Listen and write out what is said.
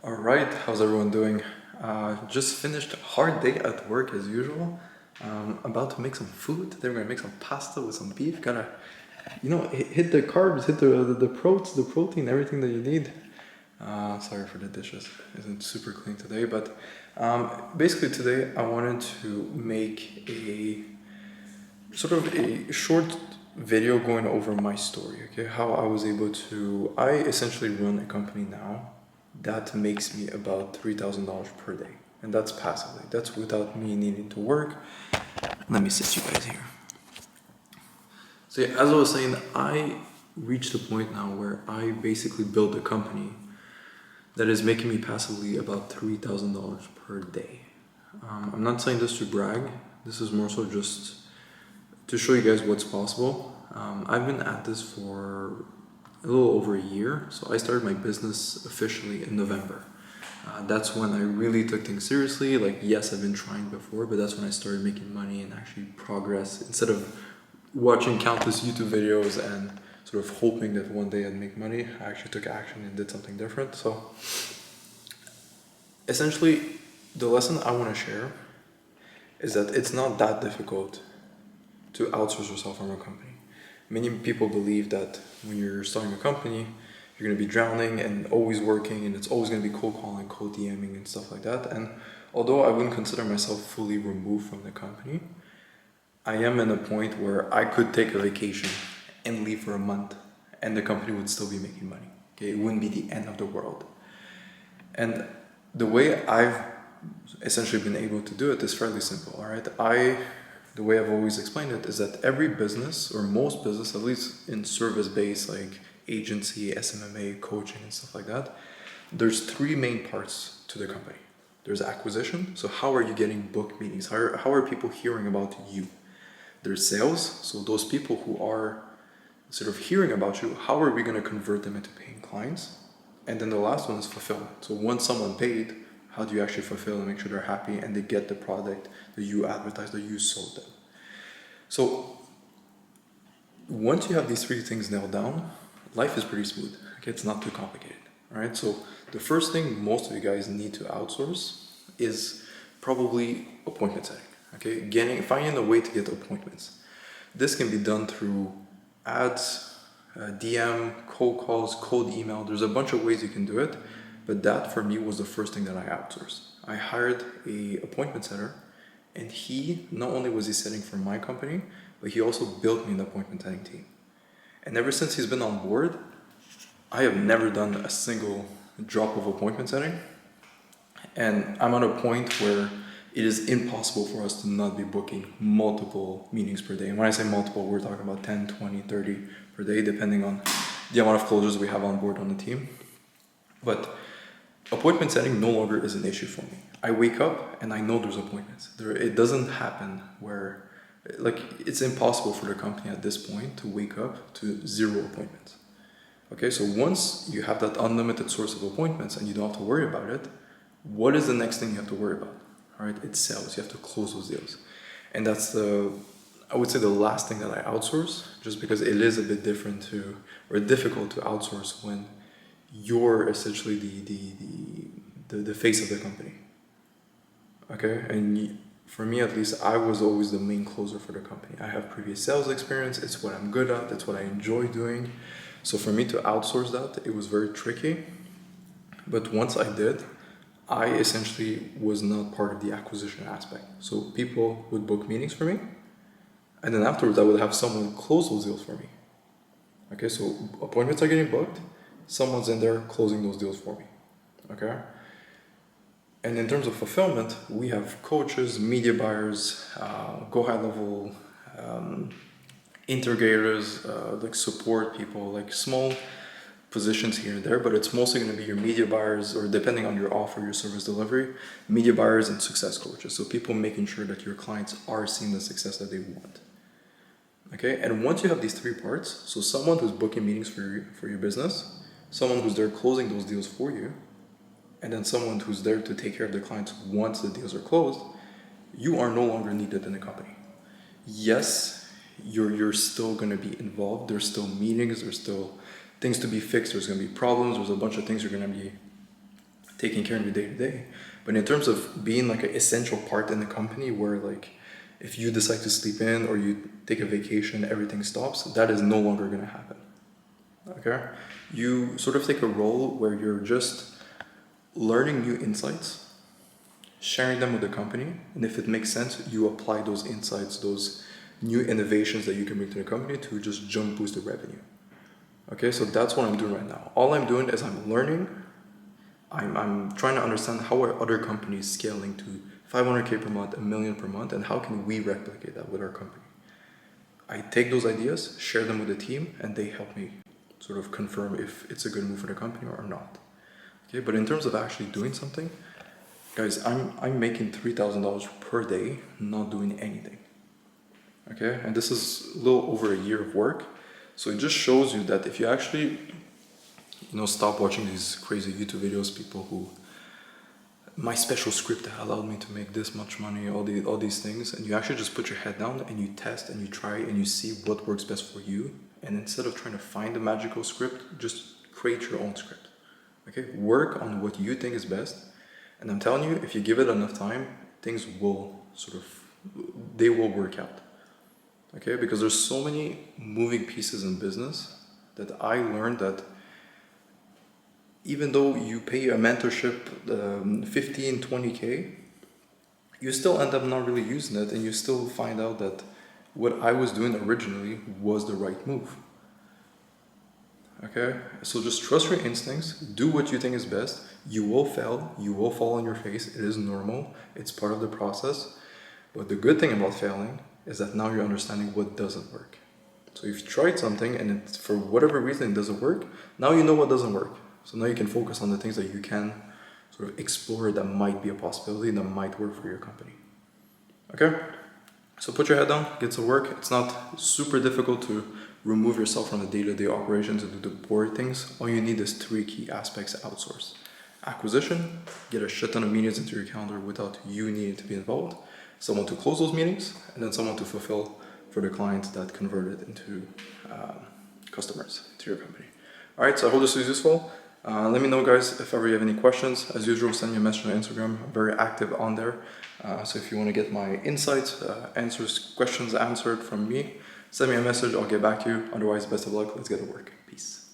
Alright, how's everyone doing? Just finished a hard day at work as usual. About to make some food. Today we're gonna make some pasta with some beef. Gotta, hit the carbs, hit the protein, everything that you need. Sorry for the dishes. Isn't super clean today, but basically today I wanted to make a sort of a short video going over my story. Okay, how I was able to. I essentially run a company now that makes me about $3,000 per day, and that's passively. That's without me needing to work. Let me sit you guys here. So yeah, as I was saying, I reached a point now where I basically built a company that is making me passively about $3,000 per day. I'm not saying this to brag. This is more so just to show you guys what's possible. I've been at this for a little over a year. So I started my business officially in November. That's when I really took things seriously. Like, yes, I've been trying before, but that's when I started making money and actually progress. Instead of watching countless YouTube videos and sort of hoping that one day I'd make money, I actually took action and did something different. So essentially, the lesson I want to share is that it's not that difficult to outsource yourself from a company. Many people believe that when you're starting a company, you're going to be drowning and always working, and it's always going to be cold calling, cold DMing, and stuff like that. And although I wouldn't consider myself fully removed from the company, I am in a point where I could take a vacation and leave for a month, and the company would still be making money. Okay, it wouldn't be the end of the world. And the way I've essentially been able to do it is fairly simple. All right, the way I've always explained it is that every business, or most business, at least in service-based like agency, SMMA, coaching, and stuff like that, there's three main parts to the company. There's acquisition, so how are you getting book meetings? How are people hearing about you? There's sales, so those people who are sort of hearing about you, how are we going to convert them into paying clients? And then the last one is fulfillment. So once someone paid, how do you actually fulfill and make sure they're happy and they get the product that you advertised, that you sold them? So once you have these three things nailed down, life is pretty smooth. Okay, it's not too complicated. All right. So the first thing most of you guys need to outsource is probably appointment setting. Okay, finding a way to get appointments. This can be done through ads, DM, cold calls, cold email. There's a bunch of ways you can do it. But that for me was the first thing that I outsourced. I hired a appointment setter, and he, not only was he setting for my company, but he also built me an appointment setting team. And ever since he's been on board, I have never done a single drop of appointment setting. And I'm at a point where it is impossible for us to not be booking multiple meetings per day. And when I say multiple, we're talking about 10, 20, 30 per day, depending on the amount of closures we have on board on the team. But appointment setting no longer is an issue for me. I wake up and I know there's appointments. It doesn't happen where, like, it's impossible for the company at this point to wake up to zero appointments. Okay, so once you have that unlimited source of appointments and you don't have to worry about it, what is the next thing you have to worry about? All right, it's sales. You have to close those deals. And that's I would say the last thing that I outsource, just because it is a bit difficult to outsource when you're essentially the face of the company. Okay, and for me at least, I was always the main closer for the company. I have previous sales experience. It's what I'm good at. It's what I enjoy doing. So for me to outsource that, it was very tricky. But once I did, I essentially was not part of the acquisition aspect. So people would book meetings for me, and then afterwards I would have someone close those deals for me. Okay, so appointments are getting booked. Someone's in there closing those deals for me. Okay? And in terms of fulfillment, we have coaches, media buyers, go high level integrators, like support people, like small positions here and there, but it's mostly going to be your media buyers, or depending on your offer, your service delivery, media buyers and success coaches. So people making sure that your clients are seeing the success that they want. Okay, and once you have these three parts, so someone who's booking meetings for your business, someone who's there closing those deals for you, and then someone who's there to take care of the clients once the deals are closed, you are no longer needed in the company. Yes, you're still going to be involved. There's still meetings. There's still things to be fixed. There's going to be problems. There's a bunch of things you're going to be taking care of your day to day. But in terms of being like an essential part in the company where like if you decide to sleep in or you take a vacation, everything stops, that is no longer going to happen. Okay? You sort of take a role where you're just learning new insights, sharing them with the company, and if it makes sense, you apply those insights, those new innovations that you can bring to the company to just jump boost the revenue. Okay, so that's what I'm doing right now. All I'm doing is I'm learning. I'm trying to understand how are other companies scaling to 500K per month, 1 million per month, and how can we replicate that with our company. I take those ideas, share them with the team, and they help me sort of confirm if it's a good move for the company or not. Okay, but in terms of actually doing something, guys, I'm making $3,000 per day, not doing anything. Okay, and this is a little over a year of work. So it just shows you that if you actually, stop watching these crazy YouTube videos, people who, my special script that allowed me to make this much money, all these things, and you actually just put your head down and you test and you try and you see what works best for you. And instead of trying to find a magical script, just create your own script. Okay, work on what you think is best. And I'm telling you, if you give it enough time, things will they will work out. Okay, because there's so many moving pieces in business that I learned that even though you pay a mentorship 15, 20K, you still end up not really using it, and you still find out that what I was doing originally was the right move. Okay, so just trust your instincts, do what you think is best. You will fail, you will fall on your face, it is normal, it's part of the process. But the good thing about failing is that now you're understanding what doesn't work. So if you tried something and for whatever reason it doesn't work, now you know what doesn't work. So now you can focus on the things that you can sort of explore that might be a possibility, that might work for your company. Okay? So put your head down, get to work. It's not super difficult to remove yourself from the day-to-day operations and do the boring things. All you need is 3 key aspects to outsource. Acquisition, get a shit ton of meetings into your calendar without you needing to be involved. Someone to close those meetings, and then someone to fulfill for the client that converted into customers to your company. All right, so I hope this is useful. Let me know, guys, if ever you have any questions. As usual, send me a message on Instagram. I'm very active on there. So if you want to get my insights, answers, questions answered from me, send me a message. I'll get back to you. Otherwise, best of luck. Let's get to work. Peace.